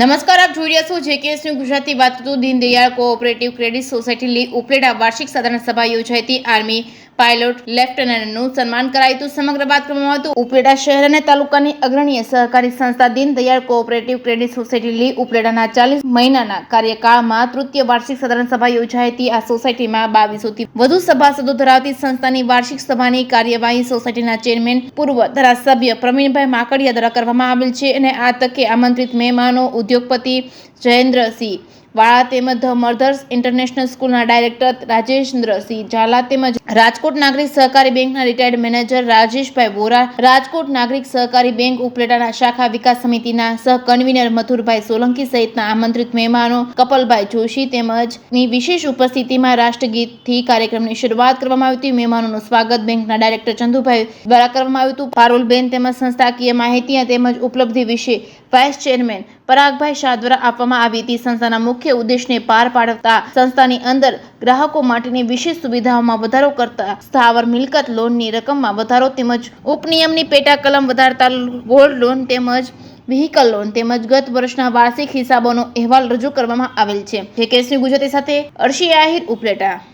નમસ્કાર, આપ જોઈ રહ્યા છો જેકેએસ ન્યૂઝ ગુજરાતી. વાત કરતું દીનદયાળ કોઓપરેટિવ ક્રેડિટ સોસાયટી લી ઉપલેટા વાર્ષિક સાધારણ સભા યોજાઈ હતી. આર્મી પાયલોટ લેફ્ટનન્ટનું સન્માન કરાયું હતું. સમગ્ર વાત કરવામાં હતું ઉપલેટા શહેર અને તાલુકાની અગ્રણી સહકારી સંસ્થા દીનદયાળ કોઓપરેટિવ ક્રેડિટ સોસાયટી લી ઉપલેટાના 40 મહિનાના કાર્યકાળમાં તૃતીય વાર્ષિક સાધારણ સભા યોજાઈ હતી. આ સોસાયટીમાં 2200 થી વધુ સભાસદો ધરાવતી સંસ્થાની વાર્ષિક સભાની કાર્યવાહી સોસાયટીના ચેરમેન પૂર્વ ધારાસભ્ય પ્રવીણભાઈ માકડિયા દ્વારા કરવામાં આવેલ છે. અને આ તકે આમંત્રિત મહેમાનો ઉદ્યોગપતિ જયેન્દ્રસિંહ વાળા તેમજ ધ મધર્સ ઇન્ટરનેશનલ સ્કૂલના ડાયરેક્ટર રાજેન્દ્રસિંહ ઝાલા તેમજ રાજકોટ નાગરિક સહકારી બેંકના રિટાયર્ડ મેનેજર રાજેશભાઈ વોરા, રાજકોટ નાગરિક સહકારી બેંક ઉપલેટાના શાખા વિકાસ સમિતિના સહ કન્વીનર મથુરભાઈ સોલંકી સહિતના આમંત્રિત મહેમાનો કપલભાઈ જોશી તેમજની વિશેષ ઉપસ્થિતિમાં રાષ્ટ્રગીતથી કાર્યક્રમની શરૂઆત કરવામાં આવી હતી. મહેમાનોનું સ્વાગત બેંકના ડાયરેક્ટર ચંદુભાઈ દ્વારા કરવામાં આવ્યું હતું. પારુલબેન તેમજ સંસ્થાકીય માહિતી તેમજ ઉપલબ્ધિ વિશે વાઇસ ચેરમેન પરાગભાઈ શાહ દ્વારા આપવામાં આવી હતી. સંસ્થાના મુખ્ય ઉદ્દેશને પાર પાડતા સંસ્થાની અંદર ગ્રાહકો માટેની વિશેષ સુવિધાઓમાં વધારો કરતા સ્થાવર મિલકત લોનની રકમમાં વધારો તેમજ ઉપનિયમની પેટા કલમ વધારતા ગોલ્ડ લોન તેમજ વ્હીકલ લોન તેમજ ગત વર્ષના વાર્ષિક હિસાબોનો અહેવાલ રજૂ કરવામાં આવેલ છે. જેકેએસ ન્યૂઝ ગુજરાતી સાથે અર્શી આહિર ઉપલેટા.